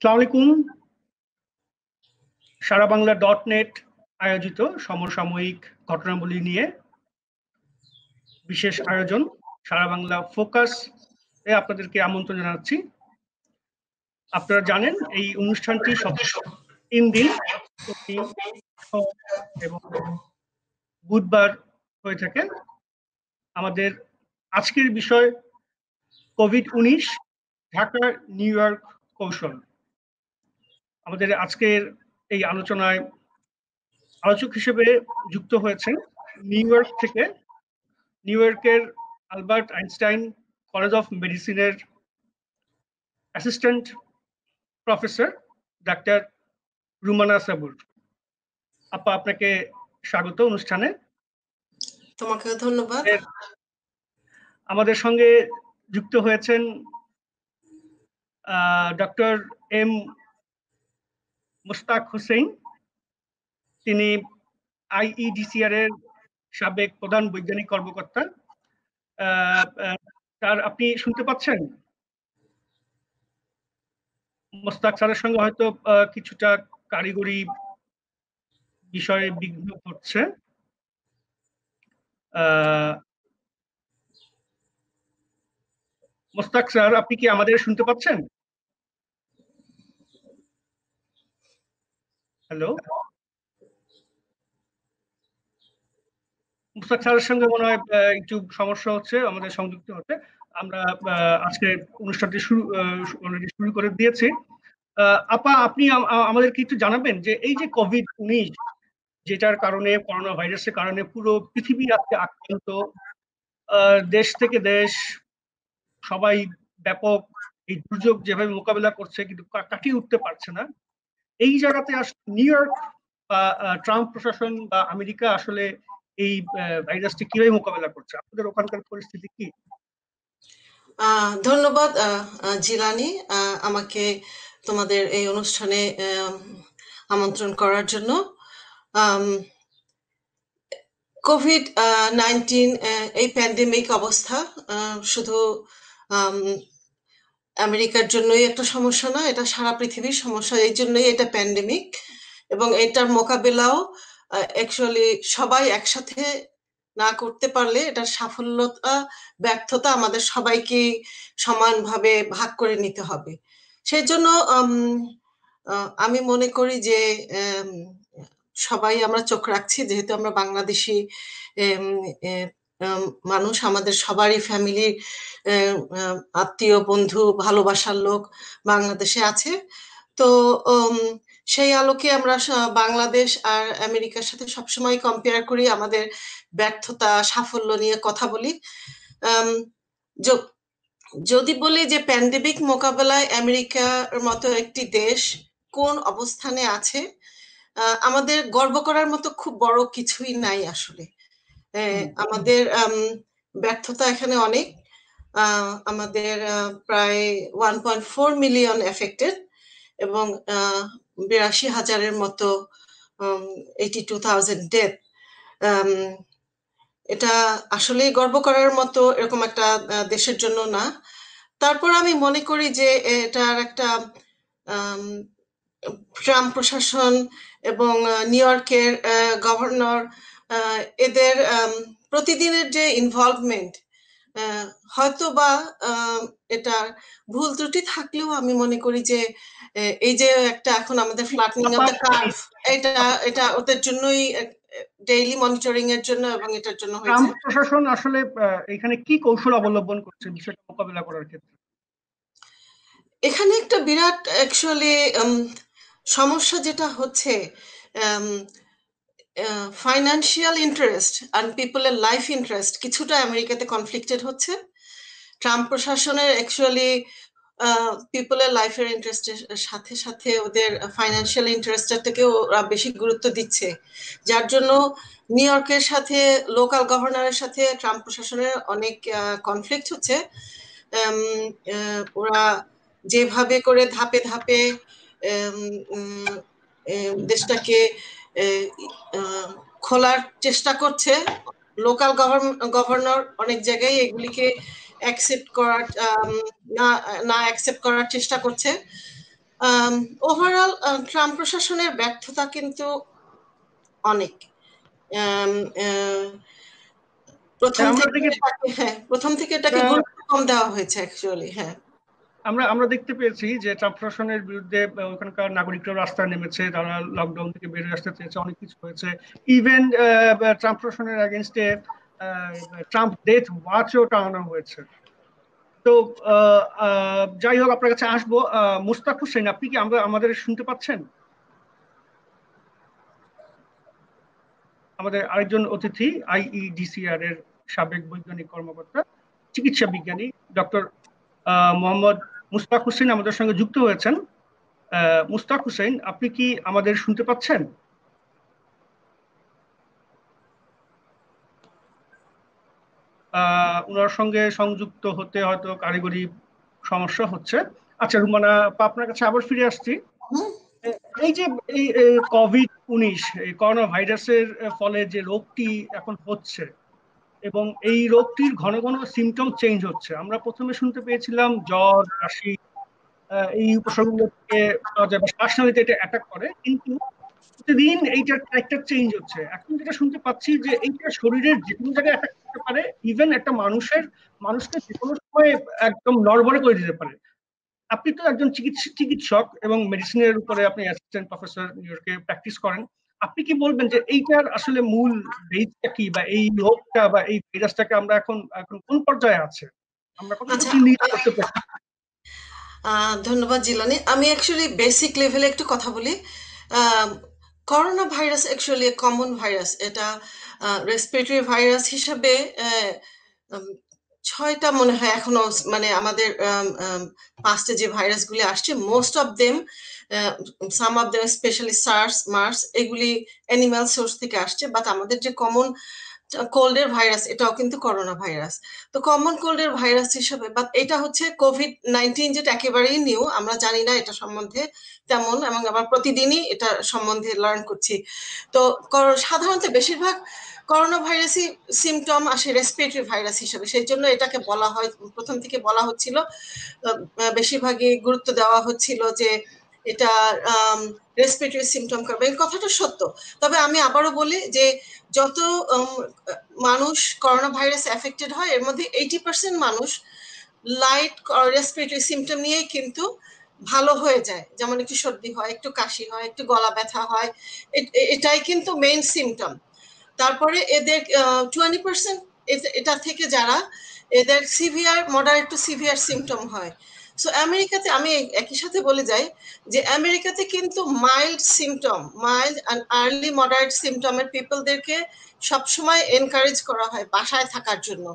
আসসালামু আলাইকুম। সারা বাংলা .নেট আয়োজিত সমসাময়িক ঘটনাবলী নিয়ে বিশেষ আয়োজন সারা বাংলা ফোকাস এ আপনাদেরকে আমন্ত্রণ জানাচ্ছি। আপনারা জানেন এই অনুষ্ঠানটি 3 দিন প্রতি এবং বুধবার হয়ে থাকে। আমাদের আজকের বিষয় কোভিড-19 ঢাকা নিউ ইয়র্ক কৌশল। আমাদের আজকের এই আলোচনায় আলোচক হিসেবে যুক্ত হয়েছেন নিউ ইয়র্কের আলবার্ট আইনস্টাইন কলেজ অফ মেডিসিনের অ্যাসিস্ট্যান্ট প্রফেসর ডাক্তার রুমানা সাবুর। আপা, আপনাকে স্বাগত অনুষ্ঠানে। তোমাকে ধন্যবাদ। আমাদের সঙ্গে যুক্ত হয়েছেন ডক্টর এম মোস্তাক হোসেন। তিনি IEDCR এর সাবেক প্রধান বৈজ্ঞানিক কর্মকর্তা। স্যার, আপনি শুনতে পাচ্ছেন? মোস্তাক স্যারের সঙ্গে হয়তো কিছুটা কারিগরি বিষয়ে বিঘ্ন ঘটছে। মোস্তাক স্যার, আপনি কি আমাদের শুনতে পাচ্ছেন? হ্যালো, মোস্তাক স্যারের সঙ্গে মনে হয় একটু সমস্যা হচ্ছে আমাদের সংযুক্ত হতে। আমরা আজকে অনুষ্ঠানটি শুরু করে দিয়েছি। আপা, আপনি আমাদেরকে একটু জানাবেন যে এই যে কোভিড-19 যেটার কারণে, করোনা ভাইরাসের কারণে পুরো পৃথিবী আজকে আক্রান্ত, দেশ থেকে দেশ সবাই ব্যাপক এই দুর্যোগ যেভাবে মোকাবেলা করছে কিন্তু কাটিয়ে উঠতে পারছে না। এই জায়গাতে নিউ ইয়র্ক বা ট্রাম্প প্রশাসন বা আমেরিকা আসলে এই ভাইরাসটি কিভাবে মোকাবেলা করছে? আপনাদের ওখানকার পরিস্থিতি কি? ধন্যবাদ জিলানি, আমাকে তোমাদের এই অনুষ্ঠানে আমন্ত্রণ করার জন্য। কোভিড-19 এই প্যান্ডেমিক অবস্থা শুধু আমেরিকার জন্যই একটা সমস্যা না, এটা সারা পৃথিবীর সমস্যা। এই জন্যই এটা প্যান্ডেমিক, এবং এটার মোকাবেলাও অ্যাকচুয়ালি সবাই একসাথে না করতে পারলে এটার সাফল্যতা ব্যর্থতা আমাদের সবাইকে সমানভাবে ভাগ করে নিতে হবে। সেই জন্য আমি মনে করি যে সবাই আমরা চোখ রাখছি, যেহেতু আমরা বাংলাদেশি মানুষ, আমাদের সবারই ফ্যামিলির আত্মীয় বন্ধু ভালোবাসার লোক বাংলাদেশে আছে। তো সেই আলোকে আমরা বাংলাদেশ আর আমেরিকার সাথে সবসময় কম্পেয়ার করি, আমাদের ব্যর্থতা সাফল্য নিয়ে কথা বলি। যদি বলি যে প্যান্ডেমিক মোকাবেলায় আমেরিকার মতো একটি দেশ কোন অবস্থানে আছে, আমাদের গর্ব করার মতো খুব বড় কিছুই নাই আসলে। আমাদের ব্যর্থতা এখানে অনেক। আমাদের প্রায় 1.4 মিলিয়ন এফেক্টেড এবং 82,000-এর মতো 82,000 ডেথ। এটা আসলেই গর্ব করার মতো এরকম একটা দেশের জন্য না। তারপর আমি মনে করি যে এটার একটা ট্রাম্প প্রশাসন এবং নিউ ইয়র্কের গভর্নর, এদের প্রতিদিনের যে ইনভলভমেন্ট, হয়তো বা এটা ভুল ত্রুটি থাকলেও আমি মনে করি যে এই যে একটা এখন আমাদের ফ্ল্যাটনিং অফ দ্য কার্ভ, এটা ওদের জন্যই, ডেইলি মনিটরিং এর জন্য এবং এটার জন্য হয়েছে। ট্রাম্প প্রশাসন আসলে এখানে কি কৌশল অবলম্বন করছে বিষয়টা মোকাবিলা করার ক্ষেত্রে? এখানে একটা বিরাট অ্যাকচুয়ালি সমস্যা যেটা হচ্ছে, ফাইন্যান্সিয়াল ইন্টারেস্ট আর পিপলের লাইফ ইন্টারেস্ট কিছুটা আমেরিকাতে কনফ্লিক্টেড হচ্ছে। ট্রাম্প প্রশাসনের অ্যাকচুয়ালি পিপলের লাইফের ইন্টারেস্টের সাথে সাথে ওদের ফাইন্যান্সিয়াল ইন্টারেস্টটাকেও ওরা বেশি গুরুত্ব দিচ্ছে, যার জন্য নিউ ইয়র্কের সাথে লোকাল গভর্নরের সাথে ট্রাম্প প্রশাসনের অনেক কনফ্লিক্ট হচ্ছে। ওরা যেভাবে করে ধাপে ধাপে দেশটাকে খোলার চেষ্টা করছে, লোকাল গভর্নর অনেক জায়গায় এগুলিকে অ্যাকসেপ্ট করার না অ্যাকসেপ্ট করার চেষ্টা করছে। ওভারঅল ট্রাম্প প্রশাসনের ব্যর্থতা কিন্তু অনেক। আম, আহ, প্রথম আমরা থেকে দেখেছি, প্রথম থেকে এটাকে গুরুত্ব কম দেওয়া হয়েছে অ্যাকচুয়ালি। হ্যাঁ, আমরা আমরা দেখতে পেয়েছি যে ট্রাম্প প্রশাসনের বিরুদ্ধে ওখানকার নাগরিকরা রাস্তায় নেমেছে, তারা লকডাউন থেকে বেরিয়ে আসতে চেয়েছে, অনেক কিছু হয়েছে। ইভেন ট্রাম্প প্রশাসনের এগেনস্টে ট্রাম্প ডেথ ওয়াচও টানানো হয়েছে। তো যাই হোক, আপনার কাছে আসবো। মুস্তাক হোসেন, আপনি কি আমাদের শুনতে পাচ্ছেন? আমাদের আরেকজন অতিথি, আইইডিসিআর এর সাবেক বৈজ্ঞানিক কর্মকর্তা, চিকিৎসা বিজ্ঞানী ডক্টর মোহাম্মদ মুস্তাক হোসেন আমাদের সঙ্গে যুক্ত হয়েছেন। মুস্তাক হোসেন, আপনি কি আমাদের শুনতে পাচ্ছেন? ওনার সঙ্গে সংযুক্ত হতে হয়তো কারিগরি সমস্যা হচ্ছে। আচ্ছা রুমানা আপা, আপনার কাছে আবার ফিরে আসছি। এই যে এই কোভিড-19, এই করোনা ভাইরাসের ফলে যে রোগটি এখন হচ্ছে, এবং এই রোগটির ঘন ঘন সিমটম চেঞ্জ হচ্ছে। আমরা প্রথমে শুনতে পেয়েছিলাম জ্বর, কাশি, এই উপসর্গগুলো থেকে পাওয়া যায়, বা শ্বাসনালীতে এটা অ্যাটাক করে, কিন্তু প্রতিদিন এইটার ক্যারেক্টার চেঞ্জ হচ্ছে। এখন যেটা শুনতে পাচ্ছি যে এইটা শরীরের যে কোনো জায়গায় অ্যাটাক করতে পারে, ইভেন একটা মানুষকে যে কোনো সময় একদম নড়বড়ে করে দিতে পারে। আপনি তো একজন চিকিৎসক এবং মেডিসিনের উপরে আপনি অ্যাসিস্ট্যান্ট প্রফেসর নিউ ইয়র্কে প্র্যাকটিস করেন। আপনি কি বলবেন যে এইটার আসলে মূল বেসটা কি, বা এই রোগটা বা এই ভাইরাসটাকে আমরা এখন এখন কোন পর্যায়ে আছে, আমরা আচ্ছা, কতটুকু নির্ণয় করতে পারছি? ধন্যবাদ জিলানি। আমি অ্যাকচুয়ালি বেসিক লেভেলে একটু কথা বলি। Corona virus actually common virus. এটা রেসপিরেটরি ভাইরাস হিসাবে উম, 6টা মনে হয় এখনো, মানে আমাদের পাস্টে যে ভাইরাসগুলি আসছে, most of them, some of them specially SARS, MERS, এগুলি অ্যানিমাল সোর্স থেকে আসছে। বাট আমাদের যে কমন কোল্ডের ভাইরাস, এটাও কিন্তু করোনা ভাইরাস। তো কমন কোল্ডের ভাইরাস হিসেবে, বাট এটা হচ্ছে কোভিড-19, যেটা একেবারেই নিউ, আমরা জানি না এটা সম্বন্ধে তেমন, এবং আবার প্রতিদিনই এটা সম্বন্ধে লার্ন করছি। তো সাধারণত বেশিরভাগ করোনা ভাইরাসই সিমটম আসে রেসপিরেটরি ভাইরাস হিসেবে, সেই জন্য এটাকে বলা হয়, প্রথম থেকে বলা হচ্ছিল, বেশিরভাগই গুরুত্ব দেওয়া হচ্ছিল যে এটা রেসপিরেটরি সিমটম করবে। এই কথাটা সত্য। তবে আমি আবারও বলি যে যত মানুষ করোনা ভাইরাস এফেক্টেড হয়, এর মধ্যে 80% মানুষ লাইট রেসপিরেটরি সিমটম নিয়েই কিন্তু ভালো হয়ে যায়। যেমন একটু সর্দি হয়, একটু কাশি হয়, একটু গলা ব্যথা হয়, এটাই কিন্তু মেইন সিমটম। তারপরে এদের 20% এটা থেকে যারা, এদের severe, moderate to severe symptom হয়। সো আমেরিকাতে, আমি একই সাথে বলে যাই যে আমেরিকাতে কিন্তু mild symptom, mild and early moderate সিমটমের পিপলদেরকে সবসময় এনকারেজ করা হয় বাসায় থাকার জন্য।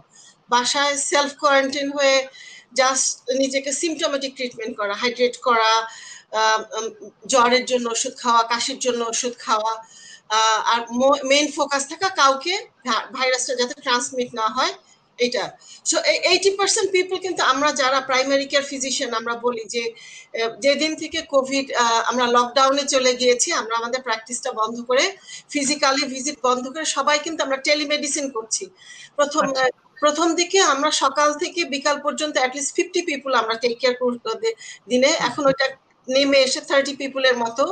বাসায় সেলফ কোয়ারেন্টাইন হয়ে জাস্ট নিজেকে সিমটোমেটিক ট্রিটমেন্ট করা, হাইড্রেট করা, জ্বরের জন্য ওষুধ খাওয়া, কাশির জন্য ওষুধ খাওয়া, আর মেইন ফোকাস থাকা কাউকে ভাইরাসটা যাতে ট্রান্সমিট না হয়, এটা। সো 80% পিপল কিন্তু, আমরা যারা প্রাইমারি কেয়ার ফিজিশিয়ান, আমরা বলি যে যেদিন থেকে কোভিড, আমরা লকডাউনে চলে গিয়েছি, আমরা আমাদের প্র্যাকটিসটা বন্ধ করে, ফিজিক্যালি ভিজিট বন্ধ করে, সবাই কিন্তু আমরা টেলিমেডিসিন করছি। প্রথম আচ্ছা, প্রথম দিকে আমরা সকাল থেকে বিকাল পর্যন্ত অ্যাটলিস্ট 50 পিপুল আমরা টেক কেয়ার দিনে। হুম। এখন ওইটা নেমে এসে 30 পিপুলের মতো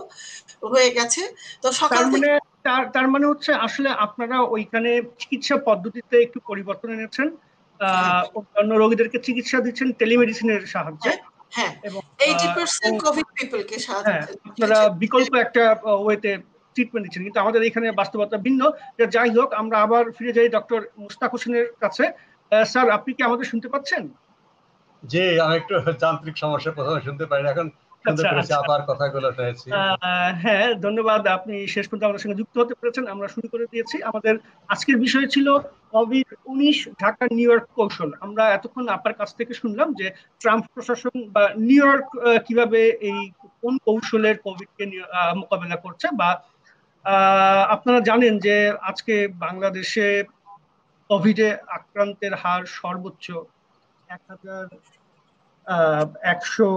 হয়ে গেছে। তো সকাল তার থেকে মানে তার মানে হচ্ছে আসলে আপনারা ওইখানে চিকিৎসা পদ্ধতিতে একটু পরিবর্তন এনেছেন। হ্যাঁ, অন্যান্য রোগীদেরকে চিকিৎসা দিচ্ছেন টেলিমেডিসিনের সাহায্যে। হ্যাঁ, হ্যাঁ, এবং এবং 80% কোভিড পিপলকে সাহায্য হ্যাঁ, আপনারা বিকল্প একটা ওয়েতে ট্রিটমেন্ট দিচ্ছেন, কিন্তু আমাদের এখানে বাস্তবতা ভিন্ন। যাই হোক, আমরা আবার ফিরে যাই ডক্টর মুস্তাক হোসেনের কাছে। স্যার, আপনি কি আমাদের শুনতে পাচ্ছেন? জি, আমি একটু যান্ত্রিক সমস্যা, প্রথমে শুনতে পারি না, এখন শুনতে আচ্ছা, পেরেছি, আচ্ছা। আবার কথাগুলো শুনেছি। হ্যাঁ, ধন্যবাদ, আপনি শেষ পর্যন্ত আমাদের সঙ্গে যুক্ত হতে পেরেছেন। আমরা শুরু করে দিয়েছি। আমাদের আজকের বিষয় ছিল কোভিড-19 ঢাকা নিউ ইয়র্ক কৌশল। আমরা এতক্ষণ আপনার কাছ থেকে শুনলাম যে ট্রাম্প প্রশাসন বা নিউ ইয়র্ক কিভাবে এই কোন কৌশলের কোভিডকে মোকাবেলা করছে, বা আপনারা জানেন যে আজকে বাংলাদেশে কোভিডে আক্রান্তের হার সর্বোচ্চ 1,100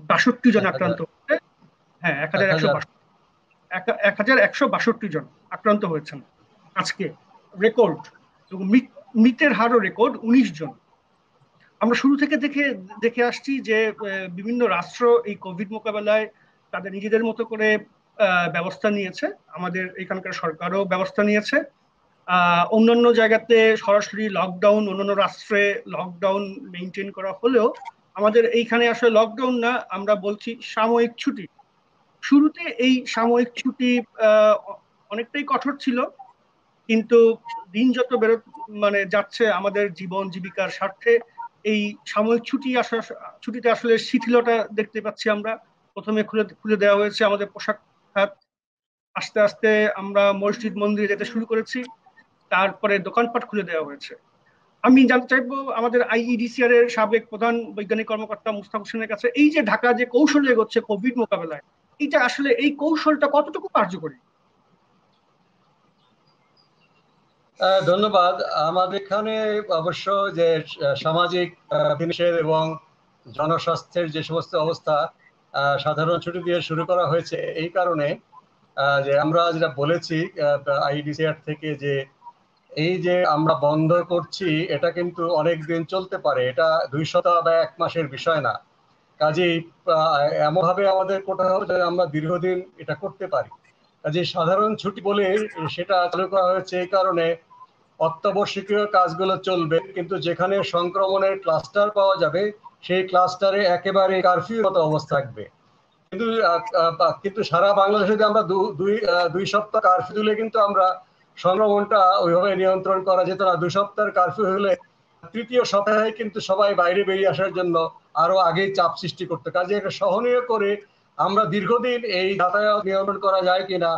62 জন 1000 আক্রান্ত হচ্ছে। হ্যাঁ, 1000 1162 জন আক্রান্ত হয়েছেন আজকে, রেকর্ড। এবং মৃতের হারও রেকর্ড, 19 জন। আমরা শুরু থেকে দেখে দেখে আসছি যে বিভিন্ন রাষ্ট্র এই কোভিড মোকাবেলায় তাদের নিজেদের মতো করে ব্যবস্থা নিয়েছে। আমাদের এখানকার সরকারও ব্যবস্থা নিয়েছে। অন্যান্য জায়গাতে সরাসরি লকডাউন, অন্যান্য রাষ্ট্রে লকডাউন মেনটেন করা হলেও আমাদের এইখানে আসলে লকডাউন না, আমরা বলছি সাময়িক ছুটি। শুরুতে এই সাময়িক ছুটি অনেকটাই কঠোর ছিল, কিন্তু দিন যত মানে যাচ্ছে আমাদের জীবন জীবিকার স্বার্থে এই সাময়িক ছুটিতে আসলে শিথিলতা দেখতে পাচ্ছি আমরা। প্রথমে খুলে খুলে দেওয়া হয়েছে আমাদের পোশাক খাত, আস্তে আস্তে আমরা মসজিদ মন্দিরে যেতে শুরু করেছি, তারপরে দোকানপাট খুলে দেওয়া হয়েছে। আমি জানতে চাইবো আমাদের আইইডিসিআর এর সাবেক প্রধান বৈজ্ঞানিক কর্মকর্তা মুস্তাক হোসেনের কাছে, এই যে ঢাকা যে কৌশলে এগোচ্ছে কোভিড মোকাবেলায়, এটা আসলে এই কৌশলটা কতটুকু কার্যকরী? ধন্যবাদ। আমাদের এখানে অবশ্য যে সামাজিক বিধিনিষেধ এবং জনস্বাস্থ্যের যে সমস্ত অবস্থা সাধারণ ছুটি দিয়ে শুরু করা হয়েছে, এই কারণে যে আমরা যেটা বলেছি আইডিসিআর থেকে, যে এই যে আমরা বন্ধ করছি এটা কিন্তু অনেক দিন চলতে পারে, এটা 2 সপ্তাহ বা 1 মাসের বিষয় না। কাজেই এমন ভাবে আমাদের করতে হবে যে আমরা দীর্ঘদিন এটা করতে পারি। কাজেই সাধারণ ছুটি বলে সেটা চালু করা হয়েছে এই কারণে অত্যাবশ্যকীয় কাজগুলো চলবে, কিন্তু যেখানে সংক্রমণের ক্লাস্টার পাওয়া যাবে সেই ক্লাস্টারে একেবারে কারফিউ মতো অবস্থা থাকবে। কিন্তু কিন্তু সারা বাংলাদেশে যদি আমরা 2 সপ্তাহ কারফিউ দিলে কিন্তু আমরা সংক্রমণটা ওইভাবে নিয়ন্ত্রণ করা যেত না। 2 সপ্তাহের কারফিউ হলে 3য় সপ্তাহে কিন্তু সবাই বাইরে বেরিয়ে আসার জন্য আরো আগেই চাপ সৃষ্টি করতে। কাজে এটা সহনীয় করে আমরা দীর্ঘদিন এই যাতায়াত নিয়ন্ত্রণ করা যায় কিনা,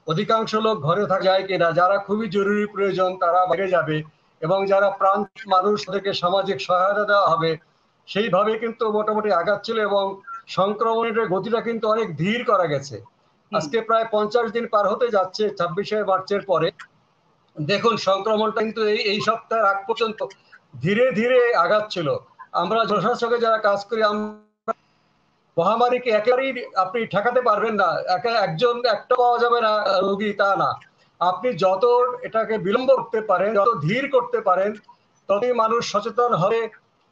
অধিকাংশ লোক ঘরে থাকা যায় কিনা, যারা খুবই জরুরি প্রয়োজন তারা বাইরে যাবে, এবং যারা প্রাণ মানুষ তাদেরকে সামাজিক সহায়তা দেওয়া হবে, সেইভাবে কিন্তু মোটামুটি আগাচ্ছিল এবং সংক্রমণের গতিটা কিন্তু অনেক ধীর করা গেছে। আজকে প্রায় 50 দিন পার হতে যাচ্ছে 26শে মার্চের পরে। দেখুন সংক্রমণটা কিন্তু এই সপ্তাহের আগ পর্যন্ত ধীরে ধীরে আগাচ্ছিল। আমরা জনস্বাস্থ্যকে যারা কাজ করি, আমরা মহামারীকে একেবারেই আপনি ঠেকাতে পারবেন না, একজন একটা পাওয়া যাবে না রোগী তা না। আপনি যত এটাকে বিলম্ব করতে পারেন, যত ধীর করতে পারেন, ততই মানুষ সচেতন হবে।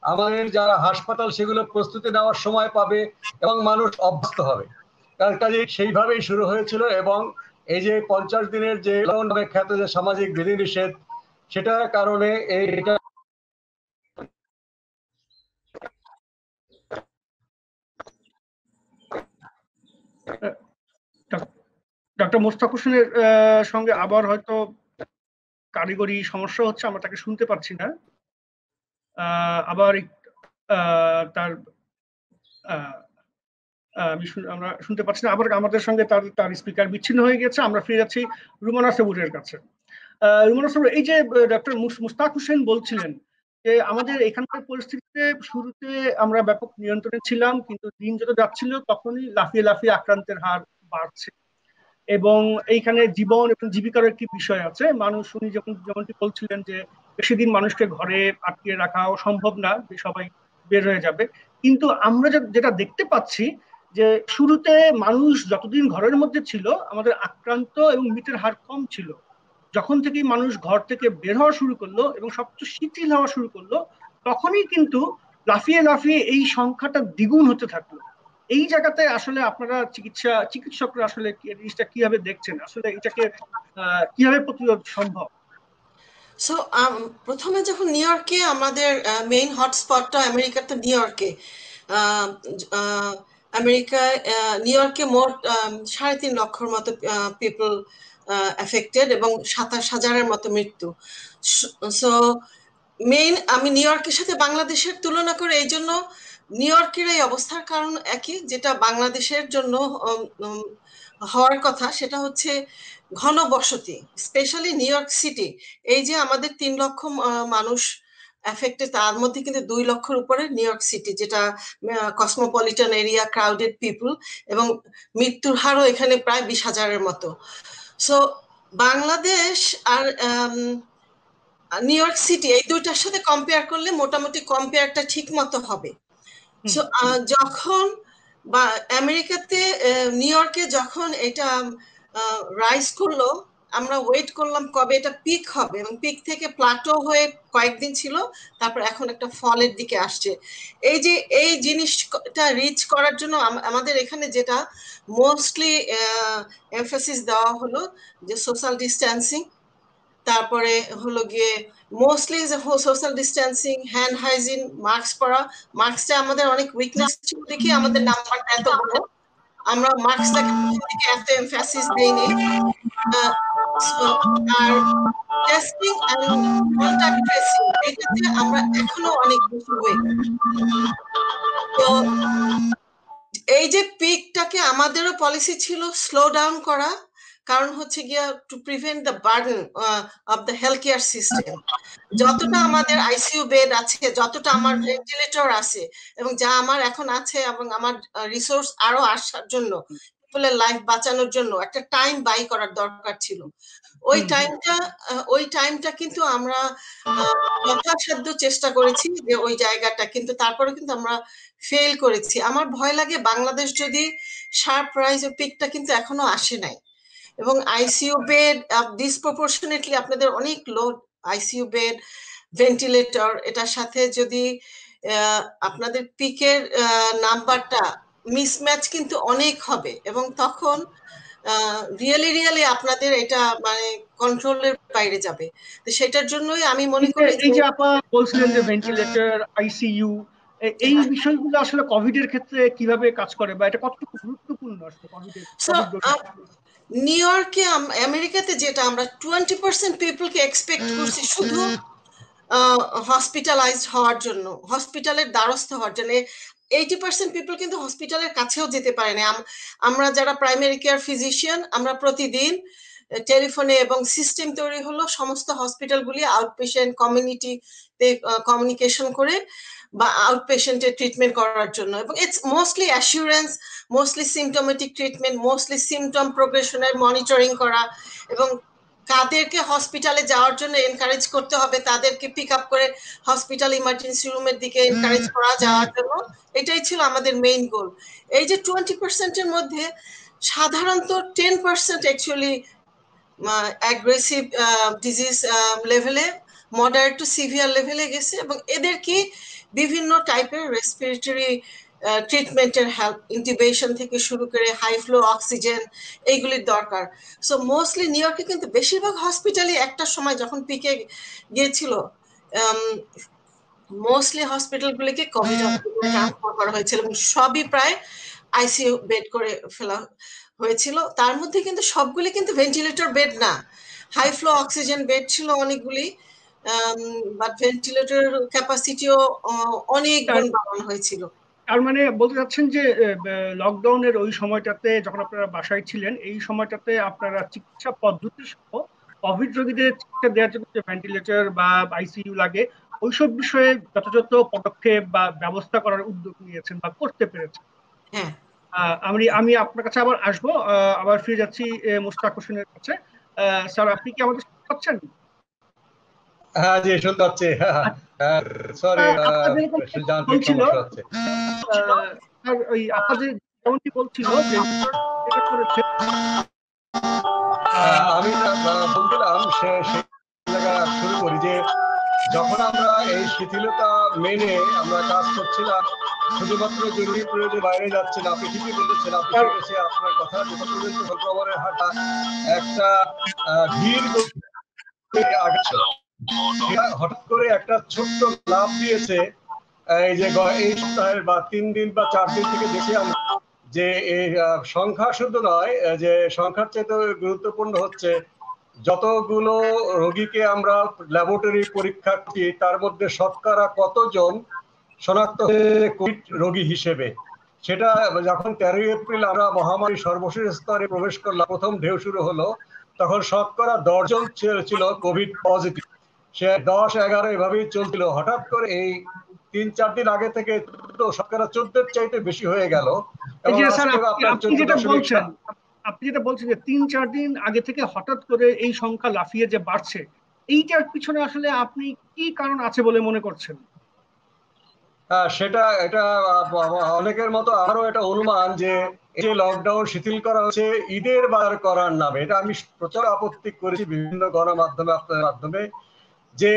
আমাদের যারা হাসপাতাল সেগুলো প্রস্তুতি নেওয়ার সময় পাবে এবং মানুষ অভ্যস্ত হবে। কাজে সেইভাবেই শুরু হয়েছিল, এবং এই যে 50 দিনের যে খ্যাত যে সামাজিক বিধিনিষেধ, সেটার কারণে এটা ডক্টর মোস্তাক হোসেনের সঙ্গে আবার হয়তো কারিগরি সমস্যা হচ্ছে, আমরা তাকে শুনতে পাচ্ছি না। আবার তার আমরা শুনতে পাচ্ছি না, আবার আমাদের সঙ্গে তার স্পিকার বিচ্ছিন্ন হয়ে গেছে। আমরা ফিরে যাচ্ছি রুমানা সবুরের কাছে। রুমানা সবুর, এই যে ডক্টর মুস্তাক হোসেন বলছিলেন যে আমাদের এখানকার পরিস্থিতিতে শুরুতে আমরা ব্যাপক নিয়ন্ত্রণে ছিলাম, কিন্তু দিন যত যাচ্ছিল তখনই লাফিয়ে লাফিয়ে আক্রান্তের হার বাড়ছে, এবং এইখানে জীবন এবং জীবিকার একটি বিষয় আছে। মানুষ, উনি যেমনটি বলছিলেন যে বেশি দিন মানুষকে ঘরে আটকে রাখাও সম্ভব না, যে সবাই বের হয়ে যাবে। কিন্তু আমরা যেটা দেখতে পাচ্ছি যে শুরুতে মানুষ যতদিন ঘরের মধ্যে ছিল আমাদের আক্রান্ত এবং মৃতের হার কম ছিল। যখন থেকেই মানুষ ঘর থেকে বের হওয়া শুরু করলো এবং সবচেয়ে শিথিল হওয়া শুরু করলো, তখনই কিন্তু লাফিয়ে লাফিয়ে এই সংখ্যাটা দ্বিগুণ হতে থাকলো। এই জায়গাতে আসলে আপনারা চিকিৎসকরা আসলে জিনিসটা কিভাবে দেখছেন, আসলে এটাকে কিভাবে প্রতিরোধ সম্ভব? সো প্রথমে যখন নিউ ইয়র্কে, আমাদের মেইন হটস্পটটা আমেরিকার তো নিউ ইয়র্কে, আমেরিকায় নিউ ইয়র্কে মোট 3.5 লক্ষর মতো পিপল এফেক্টেড এবং 27,000-এর মতো মৃত্যু। সো মেইন, আমি নিউ ইয়র্কের সাথে বাংলাদেশের তুলনা করে এই জন্য, নিউ ইয়র্কের এই অবস্থার কারণ একই যেটা বাংলাদেশের জন্য হওয়ার কথা, সেটা হচ্ছে ঘনবসতি, স্পেশালি নিউ ইয়র্ক সিটি। এই যে আমাদের 3 লক্ষ মানুষ এফেক্টেড, তার মধ্যে কিন্তু 2 লক্ষর উপরে নিউ ইয়র্ক সিটি, যেটা কসমোপলিটন এরিয়া, ক্রাউডেড পিপল, এবং মৃত্যুর হারও এখানে প্রায় 20,000-এর মতো। সো বাংলাদেশ আর নিউ ইয়র্ক সিটি, এই দুইটার সাথে কম্পেয়ার করলে মোটামুটি কম্পেয়ারটা ঠিক মতো হবে। সো যখন বা আমেরিকাতে নিউ ইয়র্কে যখন এটা রাইজ করলো আমরা ওয়েট করলাম কবে এটা পিক হবে, এবং পিক থেকে প্লাটো হয়ে কয়েকদিন ছিল, তারপর এখন একটা ফলের দিকে আসছে। এই জিনিসটা রিচ করার জন্য আমাদের এখানে যেটা মোস্টলি এমফাসিস দেওয়া হলো যে সোশ্যাল ডিস্ট্যান্সিং, তারপরে হলো গিয়ে mostly social distancing, hand hygiene, mask পরা। মাস্কটা আমাদের অনেক উইকনেস ছিল দেখি আমাদের নাম্বারটা এত বড়, আমরা মাস্কটাকে এত এমফাসিস দেইনি। আর টেস্টিং এন্ড কন্টাক্ট ট্রেসিং এটাতে আমরা এখনো অনেক বেশি উইক। তো এই যে পিকটাকে আমাদেরও পলিসি ছিল স্লো ডাউন করা, কারণ হচ্ছে গিয়া to prevent the burden of the health care system. যতটা আমাদের আইসিইউ বেড আছে, যতটা আমার ভেন্টিলেটর আছে, এবং যা আমার এখন আছে, এবং আমার রিসোর্স আরো আসার জন্য, পিপলের লাইফ বাঁচানোর জন্য একটা টাইম বাই করার দরকার ছিল। ওই টাইমটা কিন্তু আমরা যথাসাধ্য চেষ্টা করেছি যে ওই জায়গাটা, কিন্তু তারপরে কিন্তু আমরা ফেল করেছি। আমার ভয় লাগে বাংলাদেশ যদি শার্প রাইজ পিকটা কিন্তু এখনো আসে নাই, এবং আইসিইউ বেড ডিসপ্রপোর্শনেটলি আপনাদের অনেক লোড আইসিইউ বেড, ভেন্টিলেটর, এটার সাথে যদি আপনাদের পিকের নাম্বারটা মিসম্যাচ কিন্তু অনেক হবে, এবং তখন রিয়েলি আপনাদের এটা মানে কন্ট্রোলের বাইরে যাবে। তো সেটার জন্যই আমি মনে করি এই যে আপা বলছিলেন যে ভেন্টিলেটর, আইসিইউ, এই বিষয়গুলো আসলে কোভিড এর ক্ষেত্রে কিভাবে কাজ করে বা এটা কতটুকু গুরুত্বপূর্ণ আসলে কোভিড নিউ ইয়র্কে, আমেরিকাতে যেটা আমরা 20% পিপলকে এক্সপেক্ট করছি শুধু হসপিটালাইজড হওয়ার জন্য, হসপিটালের দ্বারস্থ হওয়ার জন্য। 80% পিপল কিন্তু হসপিটালের কাছেও যেতে পারে না। আমরা যারা প্রাইমারি কেয়ার ফিজিশিয়ান, আমরা প্রতিদিন টেলিফোনে, এবং সিস্টেম তৈরি হলো সমস্ত হসপিটালগুলি আউটপেশেন্ট কমিউনিটিতে কমিউনিকেশন করে বা আউটপেশেন্টের ট্রিটমেন্ট করার জন্য, এবং it's mostly assurance, mostly symptomatic treatment, mostly symptom প্রোগ্রেশনের মনিটরিং করা, এবং কাদেরকে হসপিটালে যাওয়ার জন্য এনকারেজ করতে হবে তাদেরকে পিক আপ করে হসপিটাল ইমার্জেন্সি রুমের দিকে এনকারেজ করা যাওয়ার জন্য, এটাই ছিল আমাদের মেইন গোল। এই যে 20%-এর মধ্যে সাধারণত 10% অ্যাকচুয়ালি অ্যাগ্রেসিভ ডিজিজ লেভেলে, মডারেট টু সিভিয়ার লেভেলে গেছে, এবং এদেরকে বিভিন্ন টাইপের রেসপিরেটরি ট্রিটমেন্টের হেল্প, ইন্টিবেশন থেকে শুরু করে হাই ফ্লো অক্সিজেন, এইগুলির দরকার। সো মোস্টলি নিউ ইয়র্কে কিন্তু বেশিরভাগ হসপিটালে একটা সময় যখন পিকে গিয়েছিল, মোস্টলি হসপিটালগুলিকে কোভিড হসপিটালে ট্রান্সফার করা হয়েছিল, এবং সবই প্রায় আইসিইউ বেড করে ফেলা হয়েছিল। তার মধ্যে কিন্তু সবগুলি কিন্তু ভেন্টিলেটর বেড না, হাই ফ্লো অক্সিজেন বেড ছিল অনেকগুলি, বাট ভেন্টিলেটর ক্যাপাসিটিও অনেক গুণ বাড়ানো হয়েছিল। তার মানে বলতে চাচ্ছেন যে লকডাউনের ওই সময়টাতে যখন আপনারা বাসায় ছিলেন, এই সময়টাতে আপনারা চিকিৎসা পদ্ধতি সহ কোভিড রোগীদের চিকিৎসা দেওয়ার জন্য যে ভেন্টিলেটর বা আইসিইউ লাগে ওইসব বিষয়ে যথাযথ পদক্ষেপ বা ব্যবস্থা করার উদ্যোগ নিয়েছেন বা করতে পেরেছেন। হ্যাঁ, আমি আপনার কাছে আবার আসবো, আবার ফিরে যাচ্ছি মোস্তাক হোসেনের কাছে। স্যার, আপনি কি আমাদের শুনতে পাচ্ছেন? হ্যাঁ জি, শুনতে পাচ্ছি। সরি, বলছিল ওই আপনাদের যেমনটি বলছিল যে আমি বলছিলাম সে জায়গা শুরু করি যে যখন আমরা এই শিথিলতা মেনে আমরা কাজ করছিলাম, শুধুমাত্র জরুরি প্রয়োজনে বাইরে যাচ্ছে না, আপনি ঠিকই বলেছেন, আপনার কথা যথাপর্যন্ত সংক্রমণের হারটা একটা ধীর হঠাৎ করে একটা ছোট্ট লাভ দিয়েছে এই যে এই সপ্তাহের বা 3 দিন বা 4 দিন থেকে দেখি আমরা যে এই সংখ্যা শুধু নয়, যে সংখ্যার চেয়ে গুরুত্বপূর্ণ হচ্ছে যতগুলো রোগীকে আমরা ল্যাবরেটরি পরীক্ষা করি তার মধ্যে শতকরা কতজন শনাক্ত কোভিড রোগী হিসেবে। সেটা যখন 13 এপ্রিল আমরা মহামারী সর্বশেষ স্তরে প্রবেশ করলাম, প্রথম ঢেউ শুরু হলো, তখন শতকরা 10 জন ছিল কোভিড পজিটিভ। সে 10-11 এভাবেই চলছিল। হঠাৎ করে এই 3-4 দিন আগে থেকে শতকরা 14 চাইতে বেশি হয়ে গেল। আপনি যেটা বলছেন যে 3-4 দিন আগে থেকে হঠাৎ করে এই সংখ্যা লাফিয়ে যে বাড়ছে, এইটার পিছনে আসলে আপনি কি কারণ আছে বলে মনে করছেন? সেটা এটা অনেকের মতো আরো এটা অনুমান যে এই যে লকডাউন শিথিল করা হচ্ছে ঈদের বাজার করার নামে, এটা আমি প্রচুর আপত্তি করেছি বিভিন্ন গণমাধ্যমে আপনাদের মাধ্যমে, যে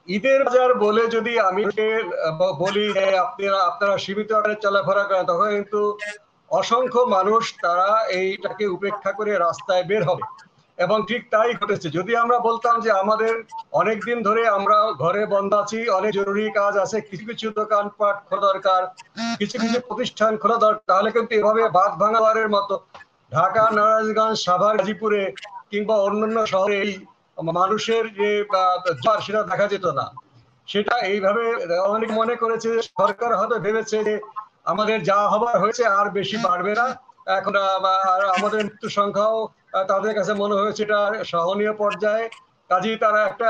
ঈদের বাজার বলে যদি আমি বলি যে আপনারা সীমিত আকারে চলাফেরা করেন, তখন কিন্তু অসংখ্য মানুষ তারা এইটাকে উপেক্ষা করে রাস্তায় বের হবে। এবং ঠিক তাই ঘটেছে। যদি আমরা বলতাম যে আমাদের অনেক দিন ধরে আমরা ঘরে বন্ধ আছি, অনেক জরুরি কাজ আছে, কিছু কিছু দোকানপাট খোলা দরকার, কিছু কিছু প্রতিষ্ঠান খোলা দরকার, তাহলে কিন্তু এভাবে বাঁধ ভাঙার মতো ঢাকা, নারায়ণগঞ্জ, সাভার, গাজীপুরে কিংবা অন্যান্য শহরে এই মানুষের যে জ্বর সেটা দেখা যেত না। সেটা এইভাবে অনেক মনে করেছে, সরকার হয়তো ভেবেছে যে আমাদের যা হবার হয়েছে আর বেশি বাড়বে না, এখন আমাদের মৃত্যু সংখ্যাও তাদের কাছে মনে হয়েছে এটা সহনীয় পর্যায়ে। কাজেই তারা একটা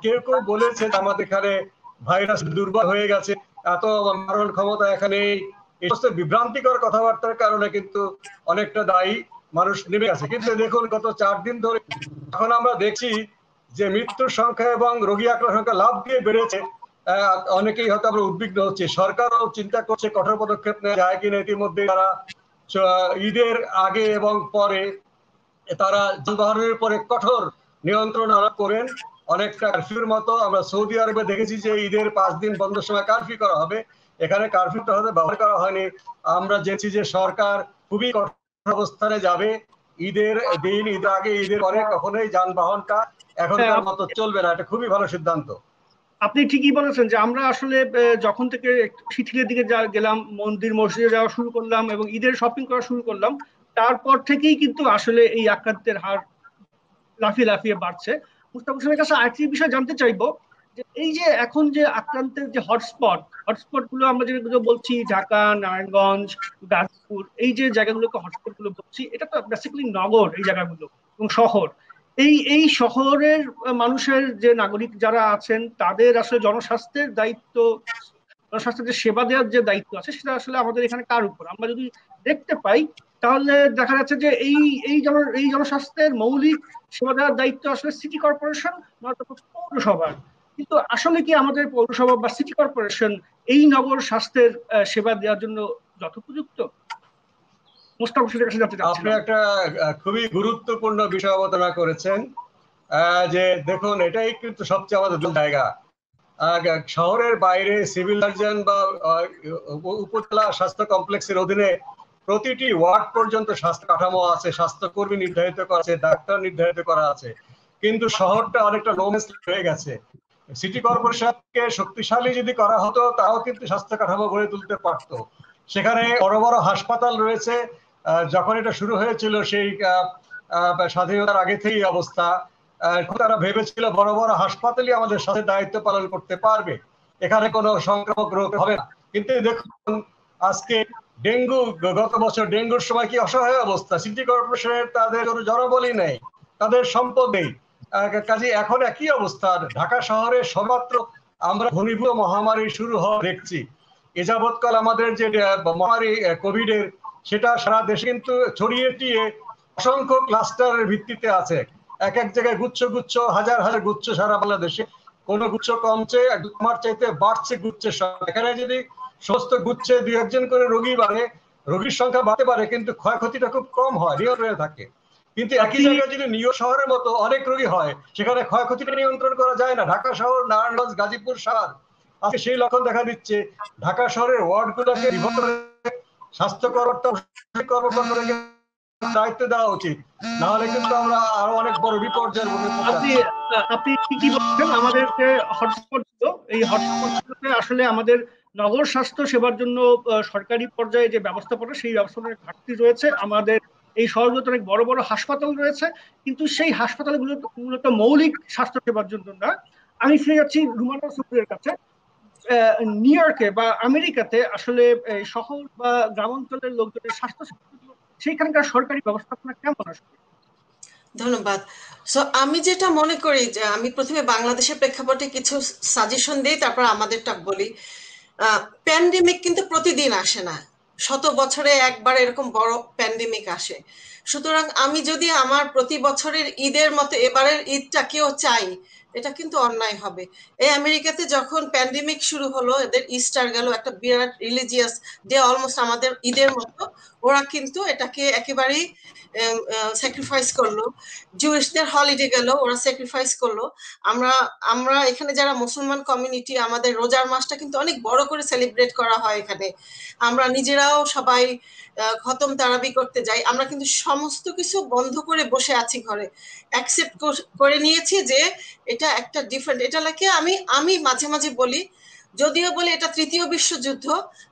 কেউ কেউ বলেছে আমাদের এখানে ভাইরাস দুর্বল হয়ে গেছে, এত মারণ ক্ষমতা এখানে, এই সমস্ত বিভ্রান্তিকর কথাবার্তার কারণে কিন্তু অনেকটা দায়ী মানুষ নেমে গেছে। কিন্তু দেখুন গত 4 দিন ধরে এখন আমরা দেখছি যে মৃত্যুর সংখ্যা এবং রোগী আক্রান্তের সংখ্যা লাফ দিয়ে বেড়েছে। অনেকেই হয়তো আমরা উদ্বিগ্ন হচ্ছে, সরকারও চিন্তা করছে কঠোর পদক্ষেপ নেওয়া যায় কিনা। ইতিমধ্যে তারা ঈদের আগে এবং পরে তারা যানবাহনের উপরে কঠোর নিয়ন্ত্রণ আরোপ করেন, অনেকটা কারফিউর মতো। আমরা সৌদি আরবে দেখেছি যে ঈদের 5 দিন বন্ধের সময় কারফিউ করা হবে, এখানে কারফিউটা হয়তো ব্যবহার করা হয়নি। আমরা জেনেছি যে সরকার খুবই কঠোর অবস্থানে যাবে। ঈদের দিন, ঈদের আগে, ঈদের পরে কখনোই যানবাহনটা এখনকার মতো চলবে না। এটা খুবই ভালো সিদ্ধান্ত। আপনি ঠিকই বলেছেন যে আমরা আসলে যখন থেকে শিথিলের দিকে গেলাম, মন্দির মসজিদে যাওয়া শুরু করলাম এবং ঈদের শপিং করা শুরু করলাম, তারপর থেকেই কিন্তু আসলে এই আক্রান্তের হার লাফিয়ে লাফিয়ে বাড়ছে। মুস্তাফা হোসেনের কাছে আরেকটি বিষয় জানতে চাইবো যে এই যে এখন যে আক্রান্তের যে হটস্পট গুলো আমরা যেগুলো বলছি, ঢাকা, নারায়ণগঞ্জ, গাজীপুর, এই যে জায়গাগুলোকে হটস্পট গুলো বলছি, এটা তো বেসিক্যালি নগর এই জায়গাগুলো এবং শহর। এই শহরের মানুষের যে নাগরিক যারা আছেন তাদের আসলে জনস্বাস্থ্যের দায়িত্ব, জনস্বাস্থ্যের যে সেবা দেওয়ার যে দায়িত্ব আছে সেটা আসলে আমাদের এখানে কার উপর? আমরা যদি দেখতে পাই তাহলে দেখা যাচ্ছে যে এই জনস্বাস্থ্যের মৌলিক সেবা দেওয়ার দায়িত্ব আসলে সিটি কর্পোরেশন নয়তো পৌরসভার। কিন্তু আসলে কি আমাদের পৌরসভা বা সিটি কর্পোরেশন এই নগর স্বাস্থ্যের সেবা দেওয়ার জন্য যথোপযুক্ত? মোস্তাফা হোসেনের কাছে জানতে চাচ্ছিলাম। আপনি একটা খুবই গুরুত্বপূর্ণ বিষয় আলোচনা করেছেন, যে দেখুন এটাই কিন্তু সবচেয়ে আমাদের জায়গা। শহরের বাইরে সিভিল সার্জন বা উপজেলা স্বাস্থ্য কমপ্লেক্সের অধীনে প্রতিটি ওয়ার্ড পর্যন্ত স্বাস্থ্য কাঠামো আছে, স্বাস্থ্যকর্মী নির্ধারিত করা আছে, ডাক্তার নির্ধারিত করা আছে। কিন্তু শহরটা অনেকটা নোমেস হয়ে গেছে। সিটি কর্পোরেশনকে শক্তিশালী যদি করা হতো তাও কিন্তু স্বাস্থ্য কাঠামো গড়ে তুলতে পারতো। সেখানে বড় বড় হাসপাতাল রয়েছে। যখন এটা শুরু হয়েছিল সেই স্বাধীনতার আগে থেকেই অবস্থা, তারা ভেবেছিল বড় বড় হাসপাতালই আমাদের সাথে দায়িত্ব পালন করতে পারবে, এখানে কোনো সংক্রামক রোগ হবে না। কিন্তু দেখুন আজকে ডেঙ্গু, গত বছর ডেঙ্গুর সময় কি অসহায় অবস্থা, সিটি কর্পোরেশনের তাদের কোনো জনবলই নেই, তাদের সম্পদ নেই। কাজে এখন একই অবস্থা ঢাকা শহরে সর্বত্র আমরা ঘনীভূত মহামারী শুরু হওয়া দেখছি। এ যাবৎকাল আমাদের যে মহামারী কোভিড এর, সেটা সারা দেশে কিন্তু ছড়িয়ে ছিটিয়ে অসংখ্য ক্লাস্টারের ভিত্তিতে আছে। এক এক জায়গায় গুচ্ছ গুচ্ছ, হাজার হাজার গুচ্ছ সারা বাংলাদেশে। কোনো গুচ্ছ কমছে, আমার চাইতে বাড়ছে গুচ্ছের সংখ্যা। এখানে যদি সমস্ত গুচ্ছে 2-1 করে রোগী বাড়ে, রোগীর সংখ্যা বাড়তে পারে কিন্তু ক্ষয়ক্ষতিটা খুব কম হয়, নিয়ন্ত্রণে থাকে। কিন্তু একই জায়গায় যদি নিউ শহরের মতো অনেক রোগী হয়, সেখানে ক্ষয়ক্ষতিটা নিয়ন্ত্রণ করা যায় না। ঢাকা শহর, নারায়ণগঞ্জ, গাজীপুর, সাভার, আজকে সেই লক্ষণ দেখা দিচ্ছে। ঢাকা শহরের ওয়ার্ড গুলোকে স্বাস্থ্য কর্মকর্তাকে দায়িত্ব দেওয়া উচিত, না হলে কিন্তু আমরা আরো অনেক বড় বিপর্যয়ের মুখে পড়ছি। আপনি ঠিকই বলছেন। আমাদের যে হটস্পট গুলো, এই হটস্পট গুলোতে আসলে আমাদের নগর স্বাস্থ্য সেবার জন্য সরকারি পর্যায়ে যে ব্যবস্থাপনা, সেই ব্যবস্থাপনার ঘাটতি রয়েছে। আমাদের এই শহরগুলোতে অনেক বড় বড় হাসপাতাল রয়েছে, কিন্তু সেই হাসপাতালগুলো মূলত মৌলিক স্বাস্থ্য সেবার জন্য না। আমি ফিরে যাচ্ছি রুমানা সুপুরের কাছে। নিউ ইয়র্কে বা আমেরিকাতে আসলে শহর বা গ্রামাঞ্চলের লোকজনের স্বাস্থ্য সেইখানকার সরকারি ব্যবস্থাপনা কেমন আসলে? ধন্যবাদ। সো আমি যেটা মনে করি যে আমি প্রথমে বাংলাদেশের প্রেক্ষাপটে কিছু সাজেশন দিই, তারপর আমাদেরটা বলি। প্যান্ডেমিক কিন্তু প্রতিদিন আসে না, শত বছরে একবার এরকম বড় প্যান্ডেমিক আসে। সুতরাং আমি যদি আমার প্রতি বছরের ঈদের মতো এবারের ঈদটাকেও চাই এটা কিন্তু অন্যায় হবে। এই আমেরিকাতে যখন প্যান্ডেমিক শুরু হলো, এদের ইস্টার গেল, একটা বিরাট রিলিজিয়াস ডে, অলমোস্ট আমাদের ঈদের মতো, ওরা কিন্তু এটাকে একেবারেই স্যাক্রিফাইস করলো। জুইশদের হলিডে গেল, ওরা স্যাক্রিফাইস করলো। আমরা আমরা এখানে যারা মুসলমান কমিউনিটি, আমাদের রোজার মাসটা কিন্তু অনেক বড় করে সেলিব্রেট করা হয় এখানে। আমরা নিজেরাও সবাই খতম তারাবি করতে যাই। আমরা কিন্তু সমস্ত কিছু বন্ধ করে বসে আছি ঘরে, অ্যাকসেপ্ট করে নিয়েছি যে এটা একটা ডিফারেন্ট। এটা লাগে আমি মাঝে মাঝে বলি, যদিও বলি এটা তৃতীয় বিশ্বযুদ্ধ,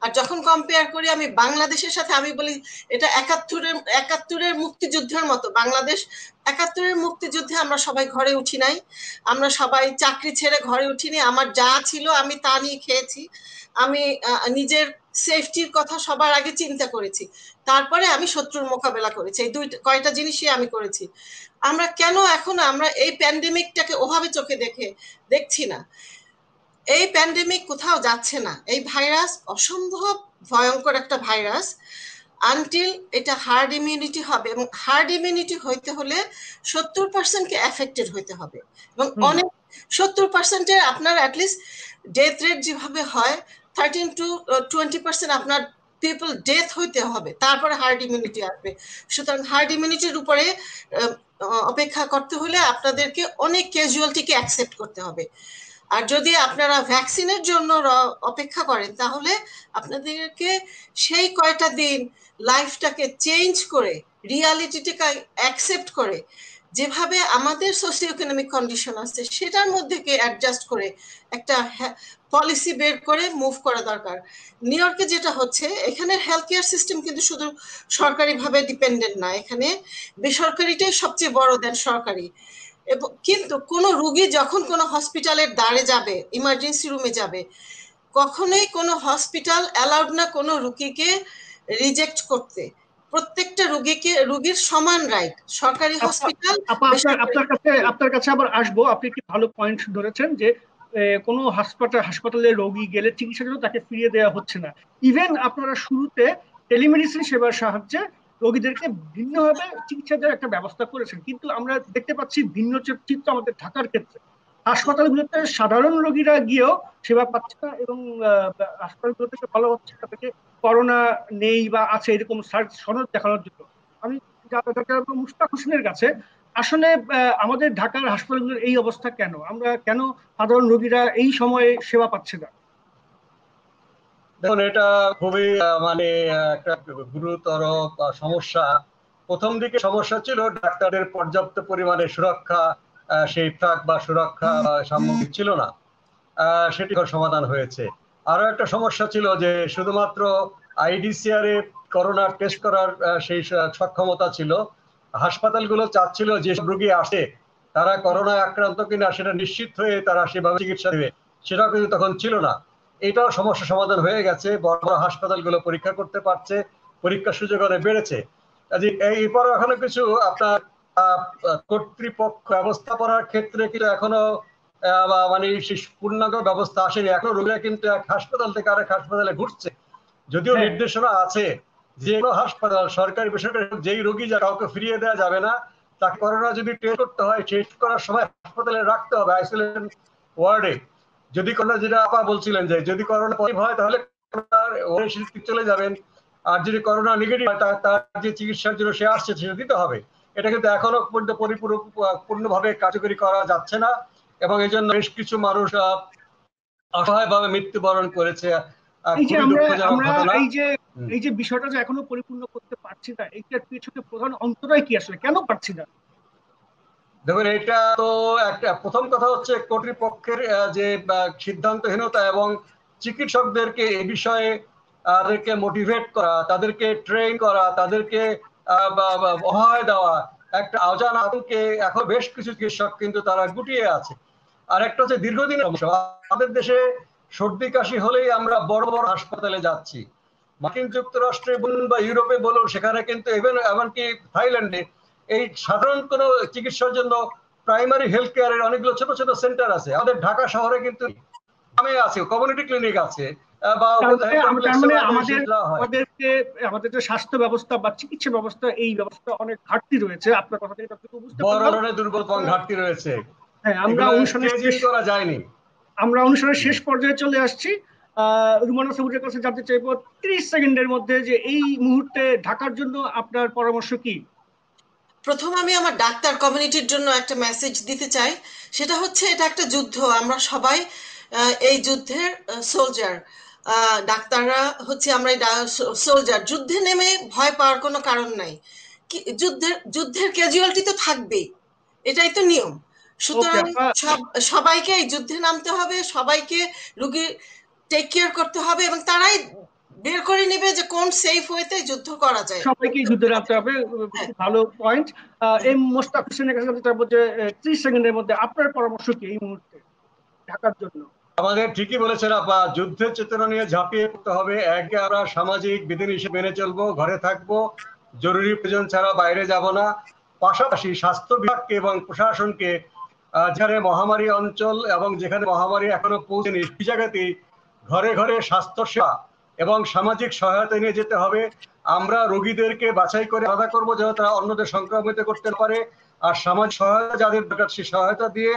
আর যখন কম্পেয়ার করি আমি বাংলাদেশের সাথে, আমি বলি এটা একাত্তরের মুক্তিযুদ্ধের মতো। বাংলাদেশ ৭১-এর মুক্তিযুদ্ধে আমরা সবাই ঘরে উঠি নাই, আমরা সবাই চাকরি ছেড়ে ঘরে উঠিনি, আমার যা ছিল আমি তা নিয়ে খেয়েছি, আমি নিজের সেফটির কথা সবার আগে চিন্তা করেছি, তারপরে আমি শত্রুর মোকাবেলা করেছি। এই কয়টা জিনিসই আমি করেছি। আমরা কেন এখন আমরা এই প্যান্ডেমিকটাকে ওভাবে চোখে দেখছি না? এই প্যান্ডেমিক কোথাও যাচ্ছে না। এই ভাইরাস অসম্ভব ভয়ঙ্কর একটা ভাইরাস, আনটিল এটা হার্ড ইমিউনিটি হবে, এবং হার্ড ইমিউনিটি হইতে হলে 70%কে এফেক্টেড হইতে হবে, এবং অনেক 70%-এর আপনার অ্যাটলিস্ট ডেথ রেট যেভাবে হয় 13 to 20% আপনার পিপল ডেথ হইতে হবে, তারপরে হার্ড ইমিউনিটি আসবে। সুতরাং হার্ড ইমিউনিটির উপরে অপেক্ষা করতে হলে আপনাদেরকে অনেক ক্যাজুয়ালিটিকে অ্যাকসেপ্ট করতে হবে। আর যদি আপনারা ভ্যাকসিনের জন্য অপেক্ষা করেন, তাহলে আপনাদেরকে সেই কয়টা দিন লাইফটাকে চেঞ্জ করে, রিয়ালিটিটাকে অ্যাকসেপ্ট করে, যেভাবে আমাদের সোশিও ইকোনমিক কন্ডিশন আছে সেটার মধ্যে অ্যাডজাস্ট করে একটা পলিসি বের করে মুভ করা দরকার। নিউ ইয়র্কে যেটা হচ্ছে, এখানে হেলথ কেয়ার সিস্টেম কিন্তু শুধু সরকারিভাবে ডিপেন্ডেন্ট না, এখানে বেসরকারিটাই সবচেয়ে বড় দেন সরকারি। কিন্তু কোনো রুগী যখন কোনো হসপিটালের দ্বারে যাবে, ইমার্জেন্সি রুমে যাবে, কখনোই কোনো হসপিটাল অ্যালাউড না কোনো রুগীকে রিজেক্ট করতে। প্রত্যেকটা রুগীর সমান রাইট, সরকারি হসপিটাল। আপনার কাছে আবার আসবো। আপনি একটি ভালো পয়েন্ট ধরেছেন যে কোনো হাসপাতালে রোগী গেলে চিকিৎসার জন্য তাকে ফিরিয়ে দেওয়া হচ্ছে না। ইভেন আপনারা শুরুতে টেলিমেডিসিন সেবার সাহায্যে রোগীদেরকে ভিন্নভাবে চিকিৎসা দেওয়ার একটা ব্যবস্থা করেছেন, কিন্তু আমরা দেখতে পাচ্ছি ভিন্ন চিত্র আমাদের ঢাকার ক্ষেত্রে। হাসপাতালগুলোতে সাধারণ রোগীরা গিয়েও সেবা পাচ্ছে না, এবং হাসপাতালগুলো থেকে ভালো হচ্ছে তাদেরকে করোনা নেই বা আছে এরকম সনদ দেখানোর জন্য। আমি মুশতাক হোসেনের কাছে, আসলে আমাদের ঢাকার হাসপাতালগুলোর এই অবস্থা কেন? আমরা কেন সাধারণ রোগীরা এই সময়ে সেবা পাচ্ছে না? দেখুন, এটা খুবই মানে একটা গুরুতর সমস্যা। প্রথম দিকে সমস্যা ছিল ডাক্তারদের পর্যাপ্ত পরিমাণে সুরক্ষা, সেই ট্রাক বা সুরক্ষা সামগ্রী ছিল না, সেটি সমাধান হয়েছে। আরো একটা সমস্যা ছিল যে শুধুমাত্র আইডিসিআর এ করোনা টেস্ট করার সেই সক্ষমতা ছিল। হাসপাতালগুলো চাচ্ছিল যে সব রোগী আসে তারা করোনায় আক্রান্ত কিনা সেটা নিশ্চিত হয়ে তারা সেভাবে চিকিৎসা দেবে, সেটাও কিন্তু তখন ছিল না। এটাও সমস্যা সমাধান হয়ে গেছে, বড় বড় হাসপাতালগুলো পরীক্ষা করতে পারছে, পরীক্ষার সুযোগ অনেক বেড়েছে। এরপর এখনো কিছু আপনার কর্তৃপক্ষ ব্যবস্থাপনার ক্ষেত্রে কিন্তু এখনো মানে পূর্ণাঙ্গ ব্যবস্থা আসেনি। এখনো রোগীরা কিন্তু এক হাসপাতাল থেকে আরেক হাসপাতালে ঘুরছে, যদিও নির্দেশনা আছে যে কোনো হাসপাতাল, সরকারি বেসরকারি, যেই রোগী কাউকে ফিরিয়ে দেওয়া যাবে না। তাকে করোনা যদি টেস্ট করতে হয়, টেস্ট করার সময় হাসপাতালে রাখতে হবে আইসোলেশন ওয়ার্ডে। যদি করোনা, যেটা আপা বলছিলেন যে যদি করোনা পজিটিভ হয় তাহলে চলে যাবেন, আর যদি করোনা নেগেটিভ হয় তার যে চিকিৎসার জন্য সে আসছে সেটা দিতে হবে। এটা কিন্তু এখনো পর্যন্ত পূর্ণভাবে কার্যকরী করা যাচ্ছে না, এবং এই জন্য বেশ কিছু মানুষ অসহায়ভাবে মৃত্যুবরণ করেছে। এই যে বিষয়টা যে এখনো পরিপূর্ণ করতে পারছি না, এইটার পিছনে প্রধান অন্তরায় কি? আসলে কেন পারছি না? দেখুন, এটা তো একটা প্রথম কথা হচ্ছে কর্তৃপক্ষের যে সিদ্ধান্তহীনতা, এবং চিকিৎসকদেরকে এই বিষয়ে তাদেরকে মোটিভেট করা, তাদেরকে ট্রেন করা, তাদেরকে অভয় দেওয়া। একটা অজানা আতঙ্কে এখন বেশ কিছু চিকিৎসক কিন্তু তারা গুটিয়ে আছে। আর একটা হচ্ছে দীর্ঘদিনের সমস্যা। আমাদের দেশে সর্দি কাশি হলেই আমরা বড় বড় হাসপাতালে যাচ্ছি। মার্কিন যুক্তরাষ্ট্রে বলুন বা ইউরোপে বলুন, সেখানে কিন্তু এমনকি থাইল্যান্ডে এই সাধারণ কোনো চিকিৎসার জন্য প্রাইমারি হেলথ কেয়ারের অনেকগুলো ছোট ছোট সেন্টার আছে। আমাদের ঢাকা শহরে কিন্তু গ্রামে আছে, কমিউনিটি ক্লিনিক আছে। আমাদের যে স্বাস্থ্য ব্যবস্থা বা চিকিৎসা ব্যবস্থা, এই ব্যবস্থা অনেক ঘাটতি রয়েছে। আপনার কথা থেকে বুঝতে পারলাম বড় ধরনের দুর্বল ঘাটতি রয়েছে। হ্যাঁ, আমরা অনুষ্ঠানের শেষ পর্যায়ে চলে আসছি। রুমানা সবুরের কাছে জানতে চাইবো 30 সেকেন্ডের মধ্যে যে এই মুহূর্তে ঢাকার জন্য আপনার পরামর্শ কি? প্রথম আমি আমার ডাক্তার কমিউনিটির জন্য একটা মেসেজ দিতে চাই, সেটা হচ্ছে এটা একটা যুদ্ধ, আমরা সবাই এই যুদ্ধের সোলজার। ডাক্তাররা হচ্ছে আমরা সোলজার, যুদ্ধে নেমে ভয় পাওয়ার কোনো কারণ নাই। যুদ্ধের ক্যাজুয়ালিটি তো থাকবেই, এটাই তো নিয়ম। সুতরাং সবাইকে এই যুদ্ধে নামতে হবে, সবাইকে রুগী টেক কেয়ার করতে হবে এবং তারাই বের করে নেবে যে কোন সেফ ওয়েতে যুদ্ধ করা যায়। সবাইকে যুদ্ধে নামতে হবে, ভালো পয়েন্ট। এই মোস্তাক হোসেনের কাছে জানতে চাইবো যে 30 সেকেন্ডের মধ্যে আপনার পরামর্শ কি এই মুহূর্তে ঢাকার জন্য? আমাদের ঠিকই বলেছেন আপা, যুদ্ধের চেতনা নিয়ে ঝাঁপিয়ে পড়তে হবে। একে আমরা সামাজিক বিধিনিষেধ মেনে চলবো, ঘরে থাকবো, জরুরি প্রয়োজন ছাড়া বাইরে যাব না। পাশাপাশি স্বাস্থ্য বিভাগকে এবং প্রশাসনকে যেখানে মহামারী অঞ্চল এবং যেখানে মহামারী এখনো পৌঁছেনি সেই জায়গাতেই ঘরে ঘরে স্বাস্থ্য সেবা এবং সামাজিক সহায়তা নিয়ে যেতে হবে। আমরা রোগীদেরকে বাছাই করে আলাদা করবো যেন তারা অন্যদের সংক্রমিত করতে পারে, আর সামাজিক সহায়তা যাদের দরকার সেই সহায়তা দিয়ে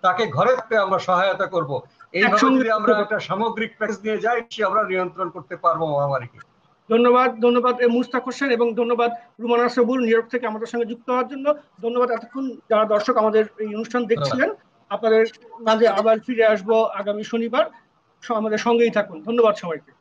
তাকে ঘরে থাকতে আমরা সহায়তা করব। এইভাবে যদি আমরা একটা সামগ্রিক প্যাকেজ নিয়ে যাই, আমরা নিয়ন্ত্রণ করতে পারবো মহামারীকে। ধন্যবাদ মুস্তাক হোসেন, এবং ধন্যবাদ রুমানা সবুর নিউ ইয়র্ক থেকে আমাদের সঙ্গে যুক্ত হওয়ার জন্য। ধন্যবাদ এতক্ষণ যারা দর্শক আমাদের এই অনুষ্ঠান দেখছিলেন। আপনাদের মাঝে আবার ফিরে আসবো আগামী শনিবার, আমাদের সঙ্গেই থাকুন। ধন্যবাদ সবাইকে।